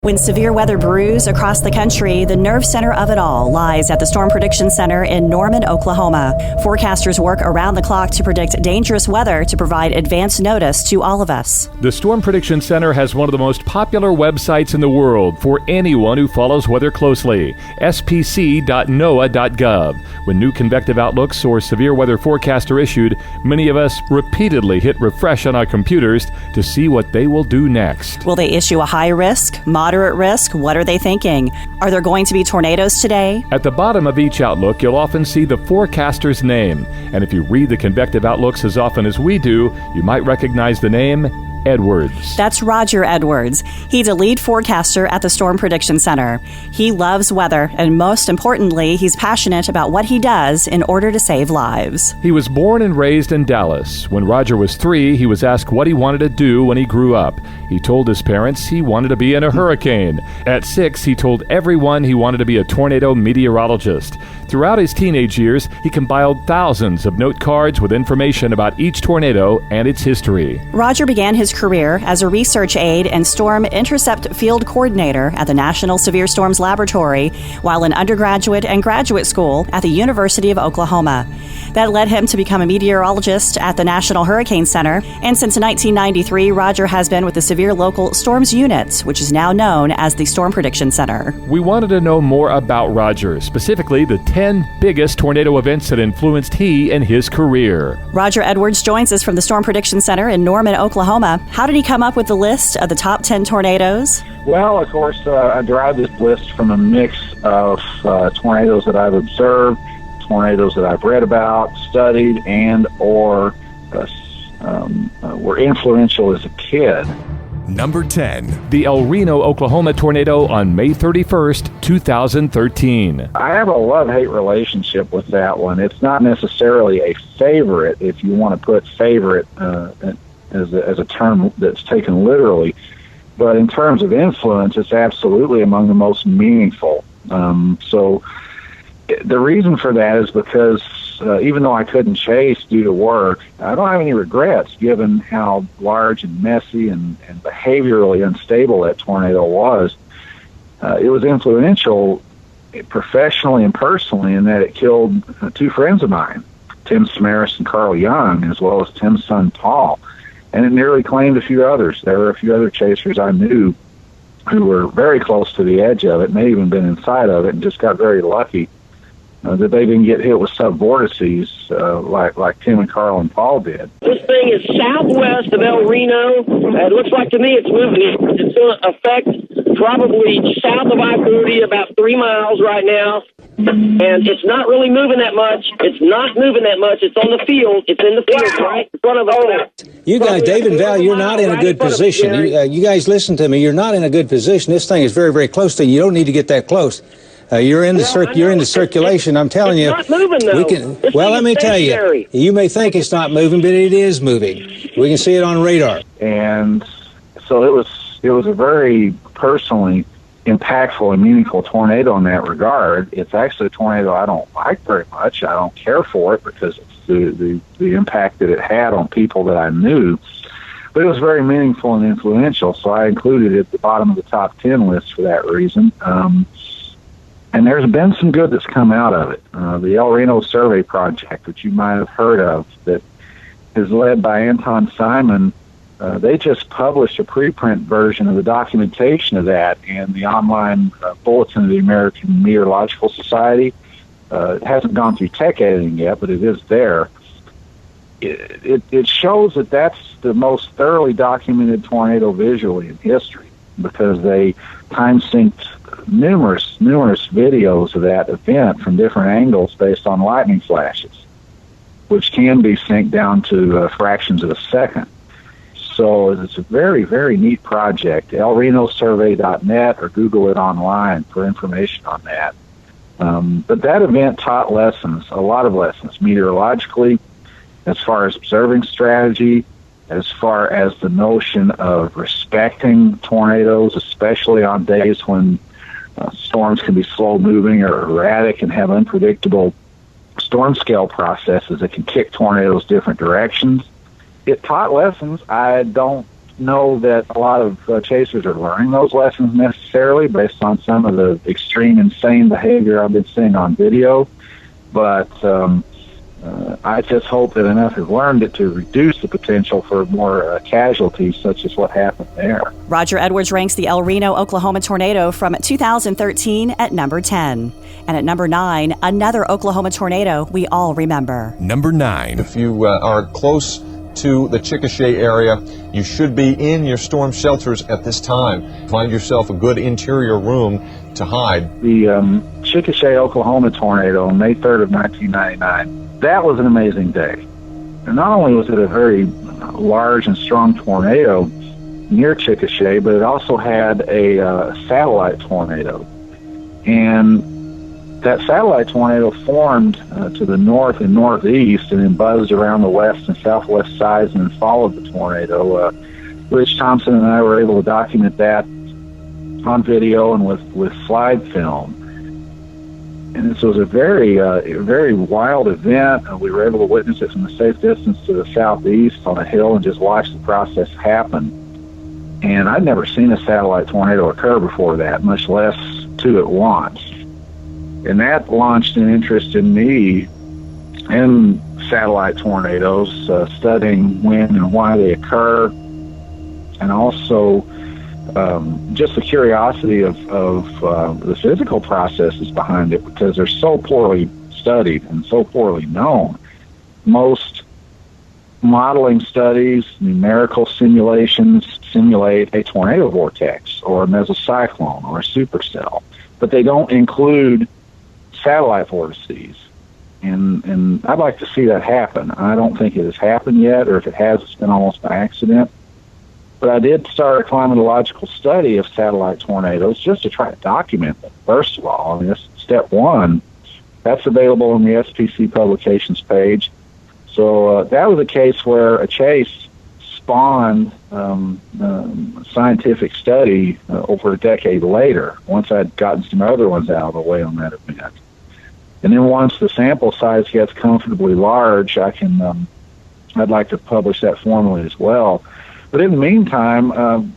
When severe weather brews across the country, the nerve center of it all lies at the Storm Prediction Center in Norman, Oklahoma. Forecasters work around the clock to predict dangerous weather to provide advance notice to all of us. The Storm Prediction Center has one of the most popular websites in the world for anyone who follows weather closely, spc.noaa.gov. When new convective outlooks or severe weather forecasts are issued, many of us repeatedly hit refresh on our computers to see what they will do next. Will they issue a high risk, moderate risk? What are they thinking? Are there going to be tornadoes today? At the bottom of each outlook, you'll often see the forecaster's name. And if you read the convective outlooks as often as we do, you might recognize the name Edwards. That's Roger Edwards. He's a lead forecaster at the Storm Prediction Center. He loves weather, and most importantly, he's passionate about what he does in order to save lives. He was born and raised in Dallas. When Roger was 3, he was asked what he wanted to do when he grew up. He told his parents he wanted to be in a hurricane. At 6, he told everyone he wanted to be a tornado meteorologist. Throughout his teenage years, he compiled thousands of note cards with information about each tornado and its history. Roger began his career as a research aide and storm intercept field coordinator at the National Severe Storms Laboratory while in undergraduate and graduate school at the University of Oklahoma. That led him to become a meteorologist at the National Hurricane Center, and since 1993, Roger has been with the Severe Local Storms Unit, which is now known as the Storm Prediction Center. We wanted to know more about Roger, specifically the 10 biggest tornado events that influenced he and his career. Roger Edwards joins us from the Storm Prediction Center in Norman, Oklahoma. How did he come up with the list of the top 10 tornadoes? Well, of course, I derived this list from a mix of tornadoes that I've observed, tornadoes that I've read about, studied, and or were influential as a kid. Number 10. The El Reno, Oklahoma tornado on May 31st, 2013. I have a love-hate relationship with that one. It's not necessarily a favorite, if you want to put favorite as a term that's taken literally. But in terms of influence, it's absolutely among the most meaningful. So the reason for that is because even though I couldn't chase due to work, I don't have any regrets given how large and messy and behaviorally unstable that tornado was. It was influential professionally and personally in that it killed 2 friends of mine, Tim Samaras and Carl Young, as well as Tim's son Paul. And it nearly claimed a few others. There were a few other chasers I knew who were very close to the edge of it, may even been inside of it, and just got very lucky that they didn't get hit with subvortices like Tim and Carl and Paul did. This thing is southwest of El Reno. It looks like to me it's moving. It's going to affect probably south of I-40, about 3 miles right now. And it's not really moving that much. It's not moving that much. It's on the field. It's in the field right in front of us. You guys, Dave and Val, you're not in a good position. You guys listen to me. You're not in a good position. This thing is very, very close to you. You don't need to get that close. You're in the circulation. I'm telling you. It's not moving, though. Well, let me tell you. You may think it's not moving, but it is moving. We can see it on radar. And so it was a very personally impactful and meaningful tornado in that regard. It's actually a tornado I don't like very much. I don't care for it because it's the impact that it had on people that I knew. But it was very meaningful and influential, so I included it at the bottom of the top 10 list for that reason. And there's been some good that's come out of it. The Reno Survey project, which you might have heard of, that is led by Anton Simon, they just published a preprint version of the documentation of that in the online bulletin of the American Meteorological Society. It hasn't gone through tech editing yet, but it is there. It shows that that's the most thoroughly documented tornado visually in history because they time-synced numerous videos of that event from different angles based on lightning flashes, which can be synced down to fractions of a second. So it's a very, very neat project. elrenosurvey.net or Google it online for information on that. But that event taught lessons, a lot of lessons, meteorologically, as far as observing strategy, as far as the notion of respecting tornadoes, especially on days when storms can be slow-moving or erratic and have unpredictable storm scale processes that can kick tornadoes different directions. It taught lessons I don't know that a lot of chasers are learning those lessons necessarily based on some of the extreme, insane behavior I've been seeing on video. But I just hope that enough have learned it to reduce the potential for more casualties, such as what happened there. Roger Edwards ranks the El Reno, Oklahoma tornado from 2013 at number 10. And at number 9, another Oklahoma tornado we all remember. Number 9. If you are close to the Chickasha area, you should be in your storm shelters at this time. Find yourself a good interior room to hide. The Chickasha, Oklahoma tornado on May 3rd of 1999, that was an amazing day. And not only was it a very large and strong tornado near Chickasha, but it also had a satellite tornado. And that satellite tornado formed to the north and northeast and then buzzed around the west and southwest sides and then followed the tornado. Rich Thompson and I were able to document that on video and with slide film. And this was a very wild event. We were able to witness it from a safe distance to the southeast on a hill and just watch the process happen. And I'd never seen a satellite tornado occur before that, much less two at once. And that launched an interest in me in satellite tornadoes, studying when and why they occur, and also just the curiosity of the physical processes behind it, because they're so poorly studied and so poorly known. Most modeling studies, numerical simulations, simulate a tornado vortex or a mesocyclone or a supercell, but they don't include satellite vortices. And I'd like to see that happen. I don't think it has happened yet, or if it has, it's been almost by accident. But I did start a climatological study of satellite tornadoes just to try to document them, first of all. I mean, that's step one. That's available on the SPC publications page. So that was a case where a chase spawned scientific study over a decade later, once I'd gotten some other ones out of the way on that event. And then once the sample size gets comfortably large, I'd like to publish that formally as well. But in the meantime,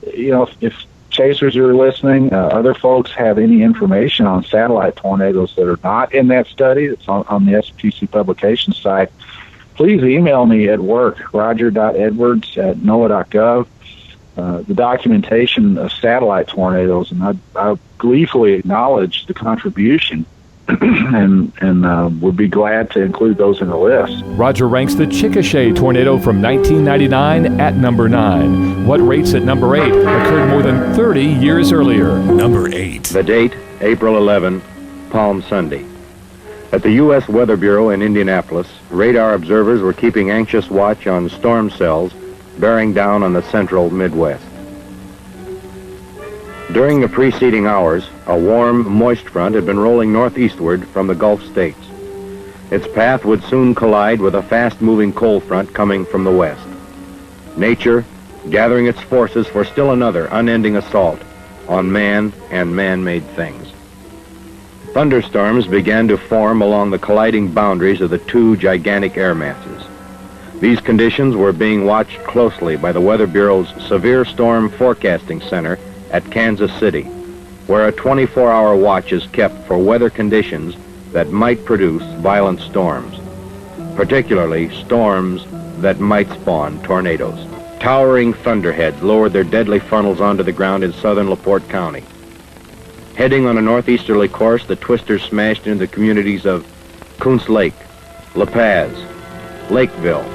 if chasers are listening, other folks have any information on satellite tornadoes that are not in that study that's on the SPC publication site, please email me at work, roger.edwards@noaa.gov, the documentation of satellite tornadoes, and I gleefully acknowledge the contribution and would be glad to include those in the list. Roger ranks the Chickasha tornado from 1999 at number 9. What rates at number 8 occurred more than 30 years earlier. Number 8. The date, April 11, Palm Sunday. At the U.S. Weather Bureau in Indianapolis, radar observers were keeping anxious watch on storm cells bearing down on the central Midwest. During the preceding hours, a warm, moist front had been rolling northeastward from the Gulf states. Its path would soon collide with a fast-moving cold front coming from the west. Nature gathering its forces for still another unending assault on man and man-made things. Thunderstorms began to form along the colliding boundaries of the two gigantic air masses. These conditions were being watched closely by the Weather Bureau's Severe Storm Forecasting Center at Kansas City, where a 24-hour watch is kept for weather conditions that might produce violent storms, particularly storms that might spawn tornadoes. Towering thunderheads lowered their deadly funnels onto the ground in southern LaPorte County. Heading on a northeasterly course, the twisters smashed into the communities of Kuntz Lake, La Paz, Lakeville,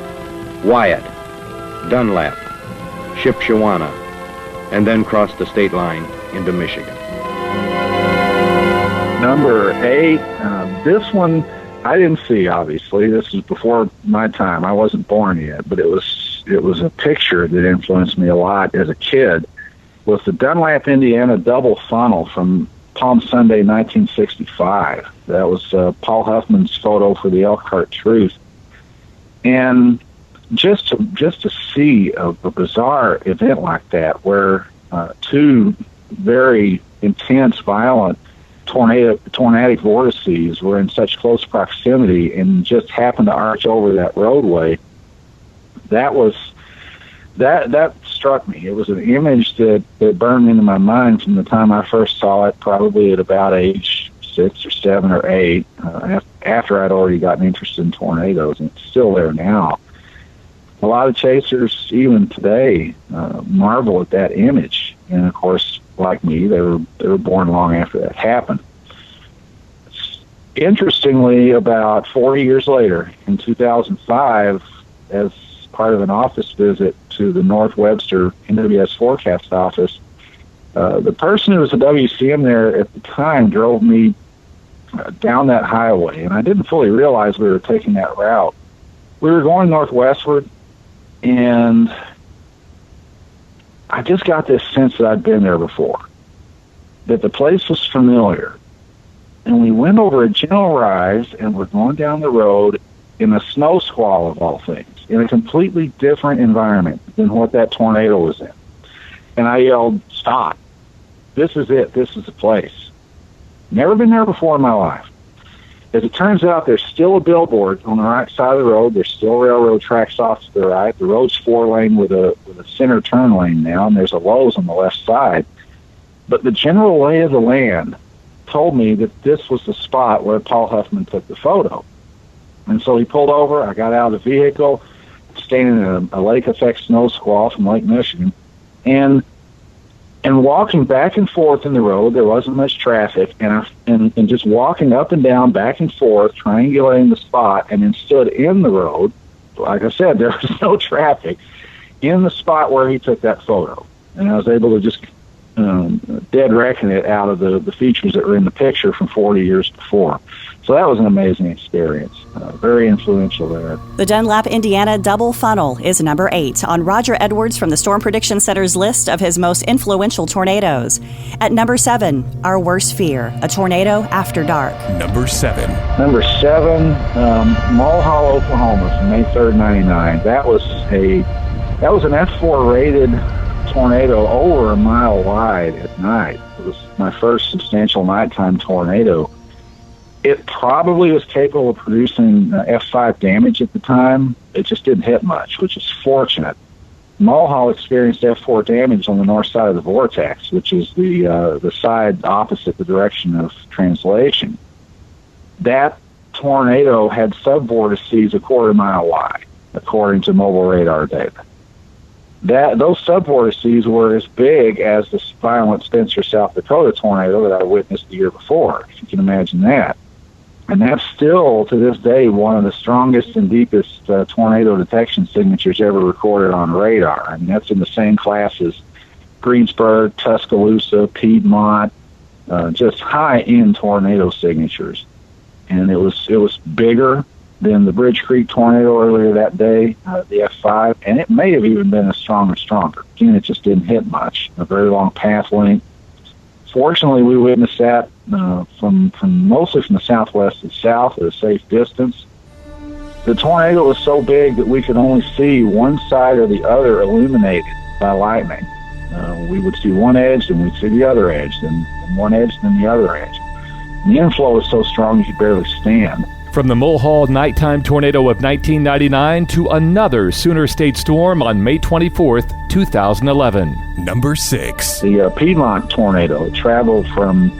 Wyatt, Dunlap, Shipshewana, and then crossed the state line into Michigan. Number 8, this one I didn't see, obviously. This was before my time. I wasn't born yet, but it was a picture that influenced me a lot as a kid. Was the Dunlap, Indiana double funnel from Palm Sunday, 1965. That was Paul Huffman's photo for the Elkhart Truth. And just to see a bizarre event like that, where two very intense, violent tornadic vortices were in such close proximity and just happened to arch over that roadway, that struck me. It was an image that burned into my mind from the time I first saw it, probably at about age 6 or 7 or 8, after I'd already gotten interested in tornadoes, and it's still there now. A lot of chasers, even today, marvel at that image. And, of course, like me, they were born long after that happened. Interestingly, about 40 years later, in 2005, as part of an office visit to the North Webster NWS forecast office, the person who was the WCM there at the time drove me down that highway, and I didn't fully realize we were taking that route. We were going northwestward, and I just got this sense that I'd been there before, that the place was familiar. And we went over a gentle rise, and we're going down the road in a snow squall of all things, in a completely different environment than what that tornado was in. And I yelled, "Stop. This is it. This is the place." Never been there before in my life. As it turns out, there's still a billboard on the right side of the road. There's still railroad tracks off to the right. The road's 4-lane with a center turn lane now, and there's a Lowe's on the left side. But the general lay of the land told me that this was the spot where Paul Huffman took the photo. And so he pulled over. I got out of the vehicle, standing in a lake-effect snow squall from Lake Michigan, and walking back and forth in the road. There wasn't much traffic, and just walking up and down, back and forth, triangulating the spot, and then stood in the road. Like I said, there was no traffic in the spot where he took that photo, and I was able to just dead reckon it out of the features that were in the picture from 40 years before. So that was an amazing experience. Very influential there. The Dunlap, Indiana double funnel is number 8 on Roger Edwards from the Storm Prediction Center's list of his most influential tornadoes. At number 7, our worst fear, a tornado after dark. Number 7. Number 7, Mulhall, Oklahoma, from May 3rd, 99. That was an F4 rated tornado over a mile wide at night. It was my first substantial nighttime tornado. It probably was capable of producing F5 damage at the time. It just didn't hit much, which is fortunate. Mulhall experienced F4 damage on the north side of the vortex, which is the side opposite the direction of translation. That tornado had subvortices a quarter mile wide, according to mobile radar data. Those subvortices were as big as the violent Spencer, South Dakota tornado that I witnessed the year before, if you can imagine that. And that's still, to this day, one of the strongest and deepest tornado detection signatures ever recorded on radar. I mean, that's in the same class as Greensburg, Tuscaloosa, Piedmont, just high-end tornado signatures. And it was bigger than the Bridge Creek tornado earlier that day, the F5, and it may have even been as strong or stronger. Again, it just didn't hit much, a very long path length. Fortunately, we witnessed that from mostly from the southwest to south at a safe distance. The tornado was so big that we could only see one side or the other illuminated by lightning. We would see one edge, and we'd see the other edge, then one edge, then the other edge. And the inflow was so strong you could barely stand. From the Mulhall nighttime tornado of 1999 to another Sooner State storm on May 24th, 2011. Number 6. The Piedmont tornado traveled from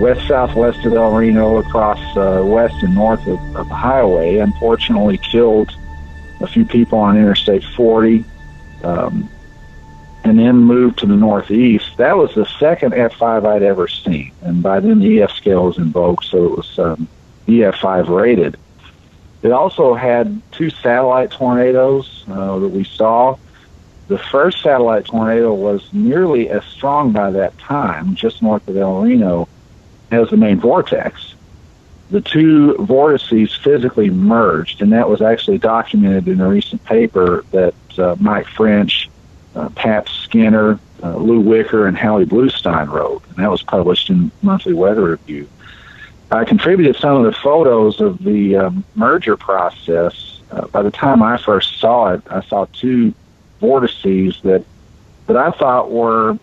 west-southwest of El Reno across west and north of the highway. Unfortunately, killed a few people on Interstate 40, and then moved to the northeast. That was the second F5 I'd ever seen, and by then the EF scale was invoked, so it was EF5 rated. It also had 2 satellite tornadoes that we saw. The first satellite tornado was nearly as strong by that time, just north of El Reno, as the main vortex. The 2 vortices physically merged, and that was actually documented in a recent paper that Mike French, Pat Skinner, Lou Wicker, and Howie Bluestein wrote, and that was published in Monthly Weather Review. I contributed some of the photos of the merger process. By the time I first saw it, I saw 2 vortices that I thought were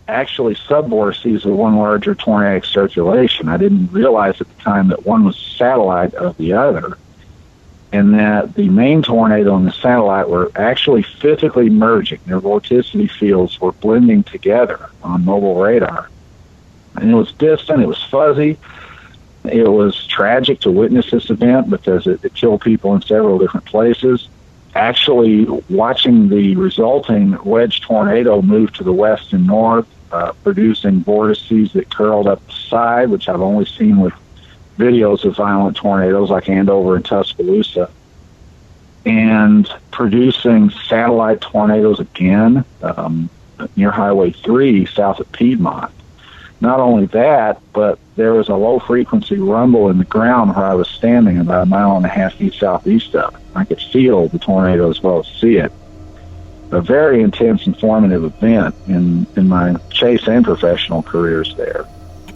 actually subvortices of one larger tornadic circulation. I didn't realize at the time that one was satellite of the other. and that the main tornado and the satellite were actually physically merging. Their vorticity fields were blending together on mobile radar. And it was distant, it was fuzzy. It was tragic to witness this event because it killed people in several different places. Actually, watching the resulting wedge tornado move to the west and north, producing vortices that curled up the side, which I've only seen with videos of violent tornadoes like Andover and Tuscaloosa, and producing satellite tornadoes again near Highway 3 south of Piedmont. Not only that, but there was a low-frequency rumble in the ground where I was standing about 1.5 miles east southeast of it. I could feel the tornado as well as see it. A very intense, informative event in my chase and professional careers there.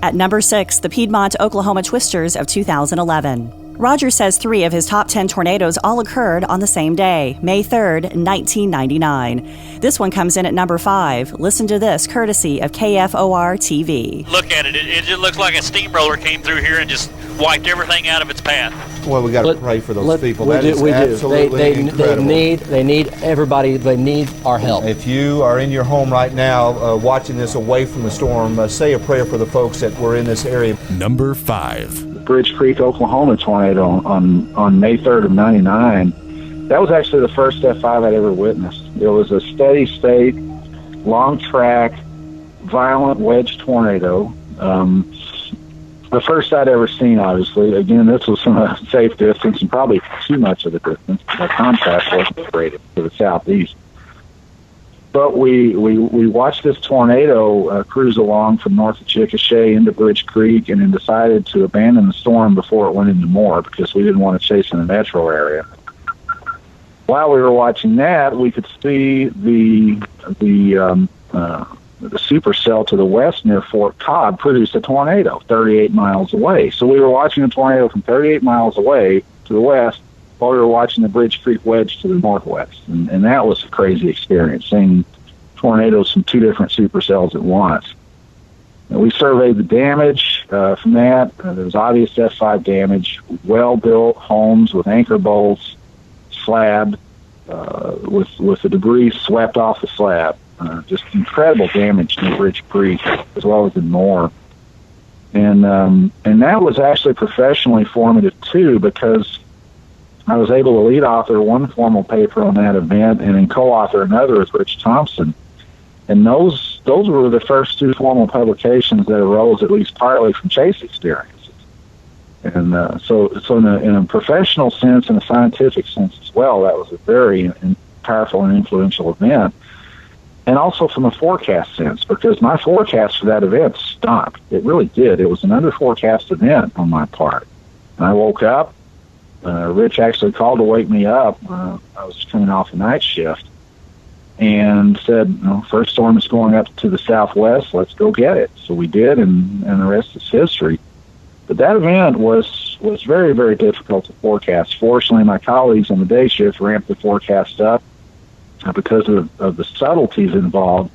At number 6, the Piedmont, Oklahoma twisters of 2011. Roger says 3 of his top 10 tornadoes all occurred on the same day, May 3rd, 1999. This one comes in at number 5. Listen to this, courtesy of KFOR TV. Look at it. It just looks like a steamroller came through here and just wiped everything out of its path. Well, we got to pray for those people. We that is absolutely incredible. They need everybody. They need our help. If you are in your home right now watching this away from the storm, say a prayer for the folks that were in this area. Number 5. Bridge Creek, Oklahoma tornado on May 3rd of 99. That was actually the first F5 I'd ever witnessed. It was a steady state, long track, violent wedge tornado. The first I'd ever seen, obviously. Again, this was from a safe distance and probably too much of a distance. The contrast wasn't great to the southeast. But we watched this tornado cruise along from north of Chickasha into Bridge Creek and then decided to abandon the storm before it went into more because we didn't want to chase in the metro area. While we were watching that, we could see the supercell to the west near Fort Cobb produce a tornado 38 miles away. So we were watching a tornado from 38 miles away to the west while we were watching the Bridge Creek wedge to the northwest. And that was a crazy experience, seeing tornadoes from 2 different supercells at once. And we surveyed the damage from that. There was obvious F5 damage, well-built homes with anchor bolts, slab, with the debris swept off the slab. Just incredible damage to Bridge Creek as well as in Moore. And that was actually professionally formative, too, because I was able to lead author one formal paper on that event and then co-author another with Rich Thompson. And those were the first 2 formal publications that arose at least partly from chase experiences. And so in a professional sense and a scientific sense as well, that was a very powerful and influential event. And also from a forecast sense, because my forecast for that event stopped. It really did. It was an under-forecast event on my part. And I woke up. Rich actually called to wake me up. I was coming off a night shift and said, first storm is going up to the southwest. Let's go get it. So we did, and the rest is history. But that event was very, very difficult to forecast. Fortunately, my colleagues on the day shift ramped the forecast up because of the subtleties involved.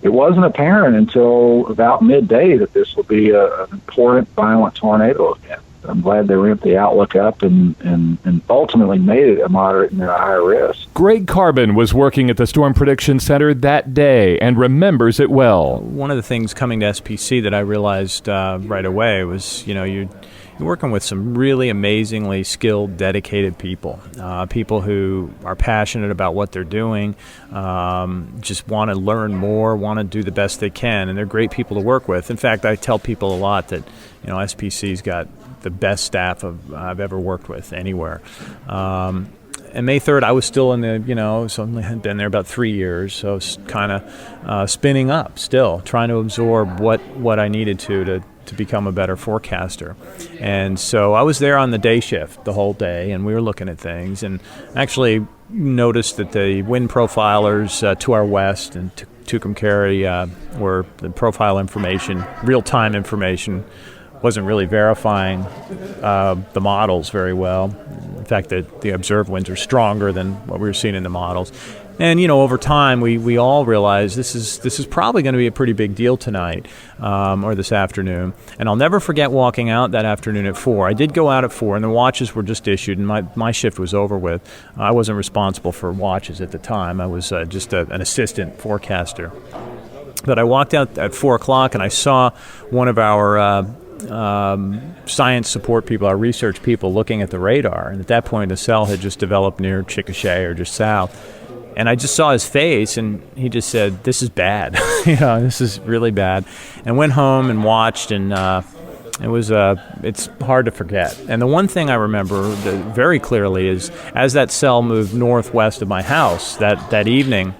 It wasn't apparent until about midday that this would be an important, violent tornado event. I'm glad they ramped the outlook up and ultimately made it a moderate and a higher risk. Greg Carbon was working at the Storm Prediction Center that day and remembers it well. One of the things coming to SPC that I realized right away was, you're working with some really amazingly skilled, dedicated people, people who are passionate about what they're doing, just want to learn more, want to do the best they can, and they're great people to work with. In fact, I tell people a lot that, SPC's got the best staff I've ever worked with anywhere. And May 3rd, I was still in the, so I had been there about 3 years, so I was kind of spinning up still, trying to absorb what I needed to become a better forecaster. And so I was there on the day shift the whole day, and we were looking at things, and actually noticed that the wind profilers to our west and Tucumcari were the profile information, real-time information, wasn't really verifying the models very well. In fact, the observed winds are stronger than what we were seeing in the models. And, over time, we all realized this is probably going to be a pretty big deal tonight or this afternoon. And I'll never forget walking out that afternoon at 4. I did go out at 4, and the watches were just issued, and my shift was over with. I wasn't responsible for watches at the time. I was just an assistant forecaster. But I walked out at 4 o'clock, and I saw one of our science support people, our research people, looking at the radar. And at that point, the cell had just developed near Chickasha or just south. And I just saw his face, and he just said, "This is bad. This is really bad." And went home and watched, and it's hard to forget. And the one thing I remember very clearly is as that cell moved northwest of my house that evening,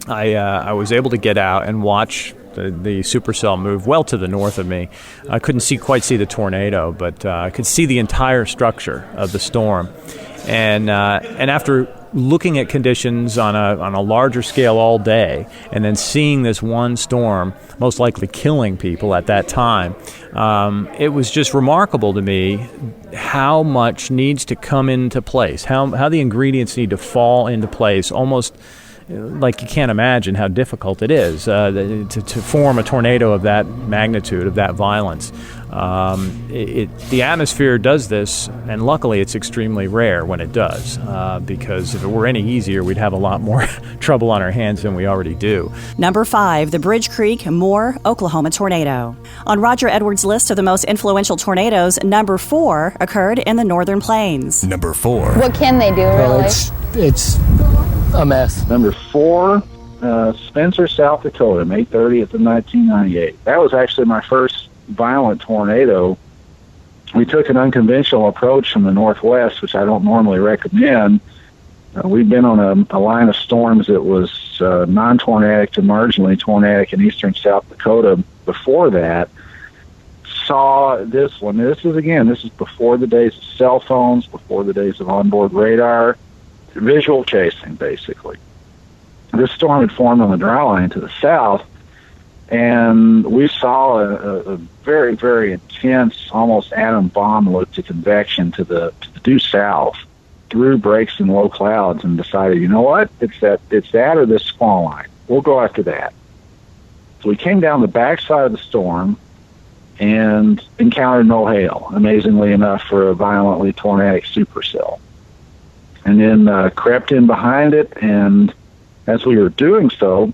I was able to get out and watch the supercell move well to the north of me. I couldn't quite see the tornado, but I could see the entire structure of the storm. And after looking at conditions on a larger scale all day, and then seeing this one storm most likely killing people at that time, it was just remarkable to me how much needs to come into place, how the ingredients need to fall into place, almost like you can't imagine how difficult it is to form a tornado of that magnitude, of that violence. The atmosphere does this, and luckily it's extremely rare when it does, because if it were any easier, we'd have a lot more trouble on our hands than we already do. Number 5, the Bridge Creek, Moore, Oklahoma tornado. On Roger Edwards' list of the most influential tornadoes, number 4 occurred in the Northern Plains. Number 4. What can they do, really? It's a mess. Number 4, Spencer, South Dakota, May 30th of 1998. That was actually my first violent tornado. We took an unconventional approach from the northwest, which I don't normally recommend. We've been on a line of storms that was non-tornadic to marginally tornadic in eastern South Dakota before that. Saw this one. This is before the days of cell phones, before the days of onboard radar. Visual chasing, basically. This storm had formed on the dry line to the south, and we saw a very, very intense, almost atom bomb look to convection to the due south through breaks in low clouds, and decided, you know what, it's that or this squall line. We'll go after that. So we came down the backside of the storm and encountered no hail, amazingly enough for a violently tornadic supercell. And then crept in behind it, and as we were doing so,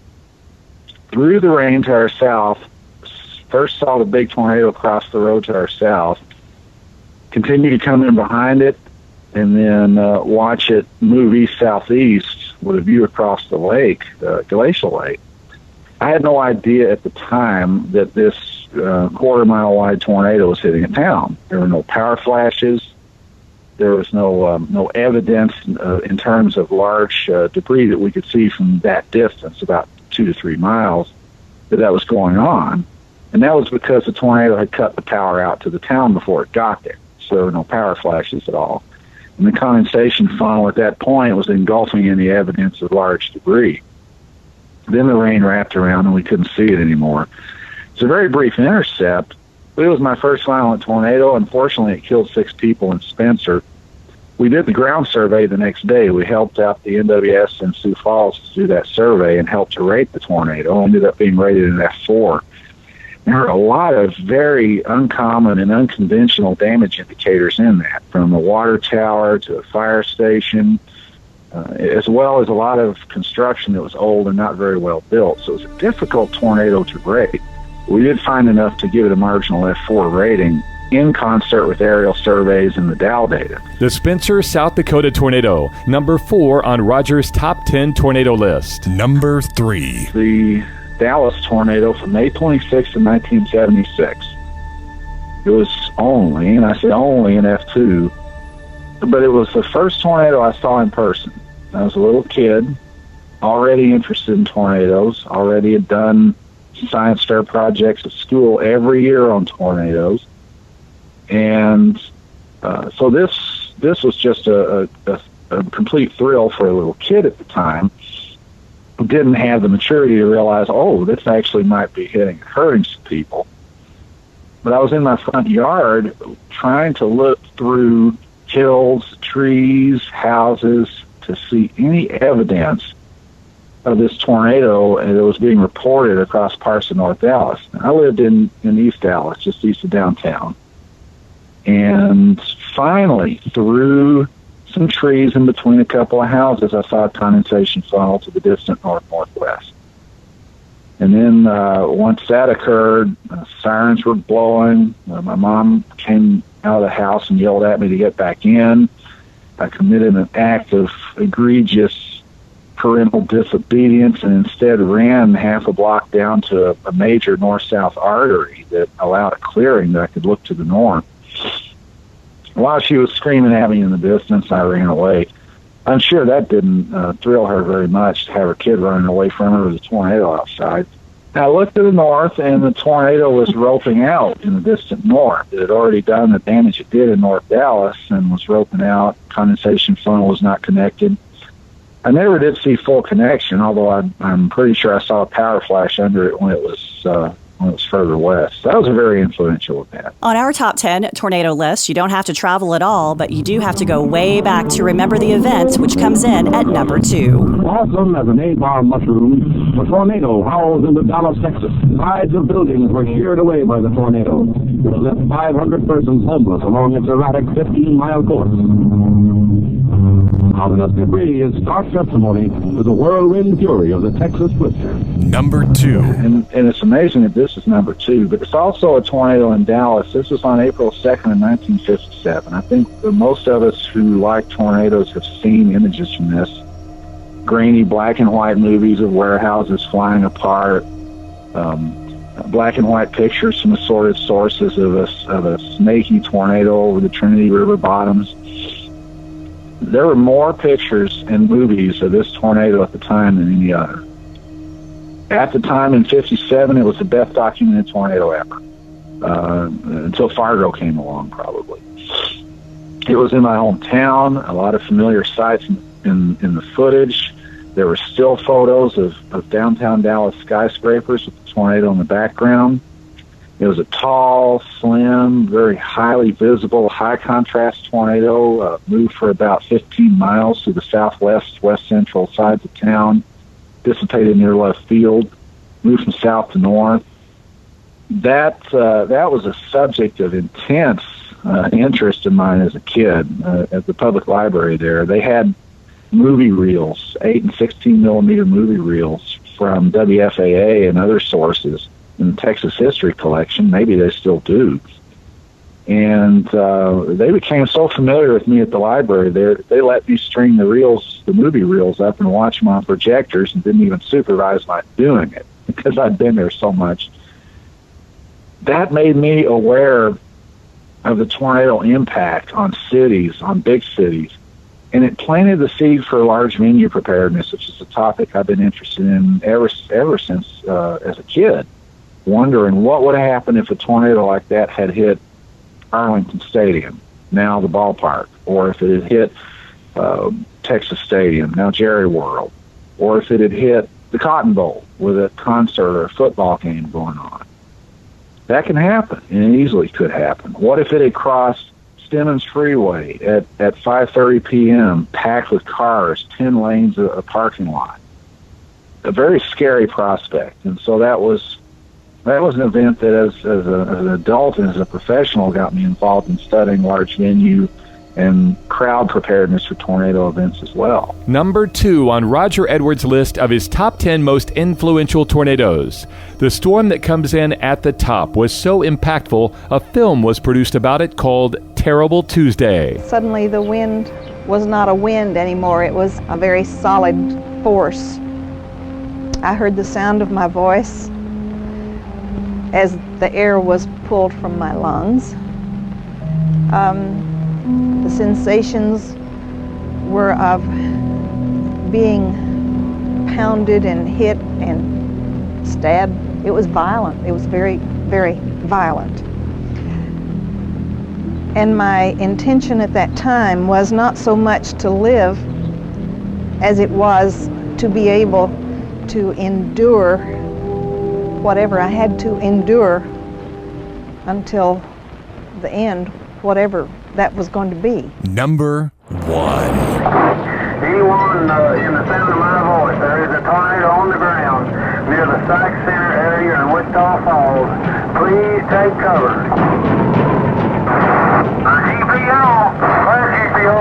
through the rain to our south, first saw the big tornado cross the road to our south, continued to come in behind it, and then watch it move east-southeast with a view across the lake, the glacial lake. I had no idea at the time that this quarter-mile-wide tornado was hitting a town. There were no power flashes. There was no evidence in terms of large debris that we could see from that distance, about 2 to 3 miles, that was going on. And that was because the tornado had cut the power out to the town before it got there. So there were no power flashes at all. And the condensation funnel at that point was engulfing any evidence of large debris. Then the rain wrapped around and we couldn't see it anymore. It's a very brief intercept. It was my first violent tornado. Unfortunately, it killed 6 people in Spencer. We did the ground survey the next day. We helped out the NWS in Sioux Falls to do that survey and helped to rate the tornado. It ended up being rated an F4. There were a lot of very uncommon and unconventional damage indicators in that, from a water tower to a fire station, as well as a lot of construction that was old and not very well built. So it was a difficult tornado to rate. We did find enough to give it a marginal F4 rating in concert with aerial surveys and the Dow data. The Spencer, South Dakota tornado, number 4 on Roger's top 10 tornado list. Number 3. The Dallas tornado from May 26th of 1976. It was only, and I say only, an F2, but it was the first tornado I saw in person. I was a little kid, already interested in tornadoes, already had done science fair projects at school every year on tornadoes. And so this was just a complete thrill for a little kid at the time. Didn't have the maturity to realize, this actually might be hitting and hurting some people. But I was in my front yard trying to look through hills, trees, houses to see any evidence of this tornado that was being reported across parts of North Dallas. I lived in East Dallas, just east of downtown. And finally, through some trees in between a couple of houses, I saw a condensation funnel to the distant northwest. And then once that occurred, sirens were blowing. My mom came out of the house and yelled at me to get back in. I committed an act of egregious parental disobedience and instead ran half a block down to a major north-south artery that allowed a clearing that I could look to the north. While she was screaming at me in the distance, I ran away. I'm sure that didn't thrill her very much to have her kid running away from her with a tornado outside. I looked to the north, and the tornado was roping out in the distant north. It had already done the damage it did in North Dallas and was roping out. Condensation funnel was not connected. I never did see full connection, although I'm pretty sure I saw a power flash under it when it was further west. That was a very influential event. On our top 10 tornado list, you don't have to travel at all, but you do have to go way back to remember the event, which comes in at number 2. Awesome as an 8-bomb mushroom, a tornado howls into Dallas, Texas. Sides of buildings were sheared away by the tornado, which left 500 persons homeless along its erratic 15-mile course. Ominous debris is stark testimony to the whirlwind fury of the Texas blister. Number 2. And it's amazing that this is number 2, but it's also a tornado in Dallas. This was on April 2nd of 1957. I think that most of us who like tornadoes have seen images from this. Grainy black and white movies of warehouses flying apart, black and white pictures from assorted sources of a snaky tornado over the Trinity River bottoms. There were more pictures and movies of this tornado at the time than any other. At the time in 57, it was the best documented tornado ever, until Fargo came along, probably. It was in my hometown, a lot of familiar sights in the footage. There were still photos of downtown Dallas skyscrapers with the tornado in the background. It was a tall, slim, very highly visible, high-contrast tornado, moved for about 15 miles to the southwest, west-central sides of town, dissipated near left field, moved from south to north. That was a subject of intense interest of mine as a kid at the public library there. They had movie reels, 8 and 16 millimeter movie reels from WFAA and other sources in the Texas History Collection. Maybe they still do. And they became so familiar with me at the library there that they let me string the movie reels up and watch them on projectors and didn't even supervise my doing it because I'd been there so much. That made me aware of the tornado impact on cities, on big cities. And it planted the seed for large venue preparedness, which is a topic I've been interested in ever since as a kid, wondering what would have happened if a tornado like that had hit Arlington Stadium, now the ballpark, or if it had hit Texas Stadium, now Jerry World, or if it had hit the Cotton Bowl with a concert or a football game going on. That can happen, and it easily could happen. What if it had crossed Stemmons Freeway at 5:30 p.m., packed with cars, 10 lanes of parking lot? A very scary prospect, and so that was an event that as an adult and as a professional got me involved in studying large venue and crowd preparedness for tornado events as well. Number 2 on Roger Edwards' list of his top 10 most influential tornadoes. The storm that comes in at the top was so impactful, a film was produced about it called Terrible Tuesday. Suddenly the wind was not a wind anymore. It was a very solid force. I heard the sound of my voice as the air was pulled from my lungs. The sensations were of being pounded and hit and stabbed. It was violent. It was very, very violent. And my intention at that time was not so much to live as it was to be able to endure whatever I had to endure until the end, whatever that was going to be. Number 1. In everyone in the sound of my voice, there is a tornado on the ground near the Psych Center area in Wichita Falls. Please take cover. GPO. Where's GPO?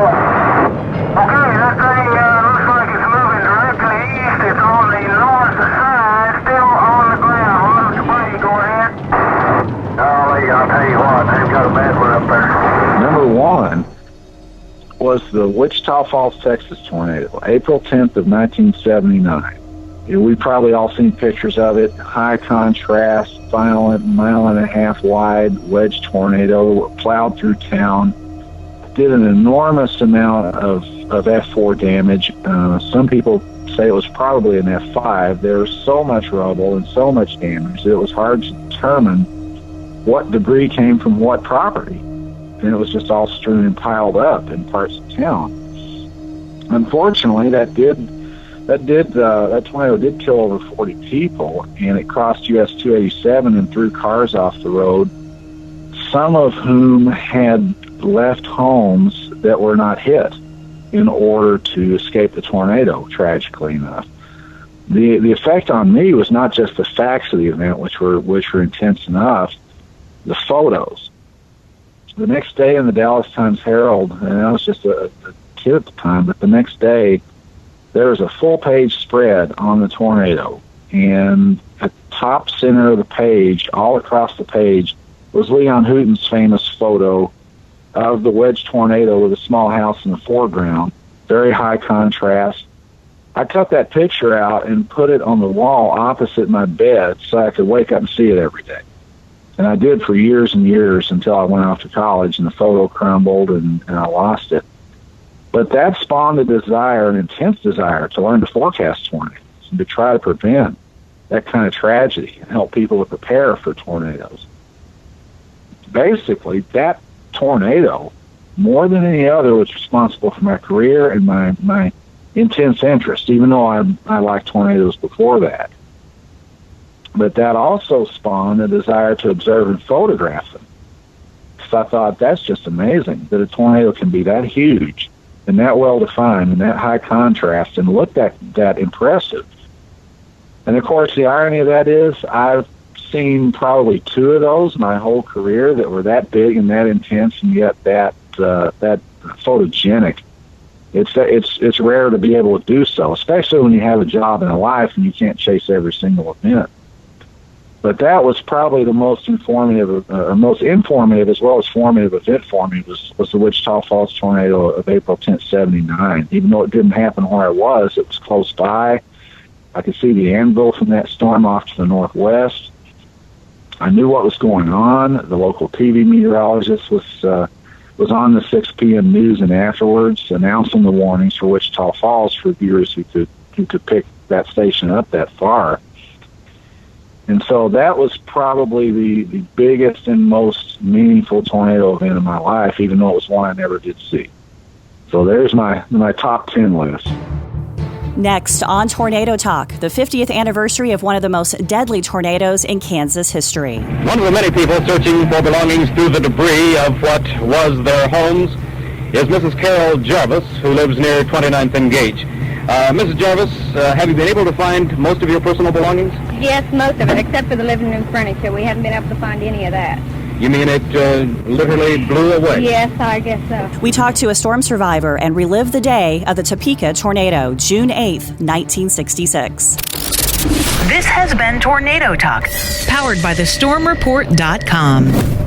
Okay, that thing looks like it's moving directly east. It's on the north side, still on the ground. Go ahead. I'll tell you what, they've got a bad one up there. Number one was the Wichita Falls, Texas tornado, April 10th of 1979. We've probably all seen pictures of it. High contrast, violent, 1.5 mile wide wedge tornado, plowed through town. Did an enormous amount of F4 damage. Some people say it was probably an F5. There was so much rubble and so much damage that it was hard to determine what debris came from what property. And it was just all strewn and piled up in parts of town. Unfortunately, that tornado did kill over 40 people, and it crossed US 287 and threw cars off the road, some of whom had left homes that were not hit in order to escape the tornado, tragically enough. The effect on me was not just the facts of the event, which were intense enough, the photos. The next day in the Dallas Times-Herald, and I was just a kid at the time, but the next day there was a full-page spread on the tornado, and at the top center of the page, all across the page, was Leon Houghton's famous photo of the wedge tornado with a small house in the foreground, very high contrast. I cut that picture out and put it on the wall opposite my bed so I could wake up and see it every day. And I did for years and years until I went off to college and the photo crumbled and I lost it. But that spawned a desire, an intense desire, to learn to forecast tornadoes and to try to prevent that kind of tragedy and help people to prepare for tornadoes. Basically, that tornado, more than any other, was responsible for my career and my intense interest, even though I liked tornadoes before that. But that also spawned a desire to observe and photograph them. Because I thought, that's just amazing that a tornado can be that huge and that well-defined and that high contrast and look that impressive. And, of course, the irony of that is I've seen probably 2 of those my whole career that were that big and that intense and yet that photogenic. It's rare to be able to do so, especially when you have a job and a life and you can't chase every single event. But that was probably the most informative as well as formative event for me was the Wichita Falls tornado of April 10th, 79. Even though it didn't happen where I was, it was close by. I could see the anvil from that storm off to the northwest. I knew what was going on. The local TV meteorologist was on the 6 p.m. news and afterwards announcing the warnings for Wichita Falls for viewers who could pick that station up that far. And so that was probably the biggest and most meaningful tornado event in my life, even though it was one I never did see. So there's my top 10 list. Next on Tornado Talk, the 50th anniversary of one of the most deadly tornadoes in Kansas history. One of the many people searching for belongings through the debris of what was their homes is Mrs. Carol Jarvis, who lives near 29th and Gage. Mrs. Jarvis, have you been able to find most of your personal belongings? Yes, most of it, except for the living room furniture. We haven't been able to find any of that. You mean it literally blew away? Yes, I guess so. We talked to a storm survivor and relived the day of the Topeka tornado, June 8th, 1966. This has been Tornado Talk, powered by thestormreport.com.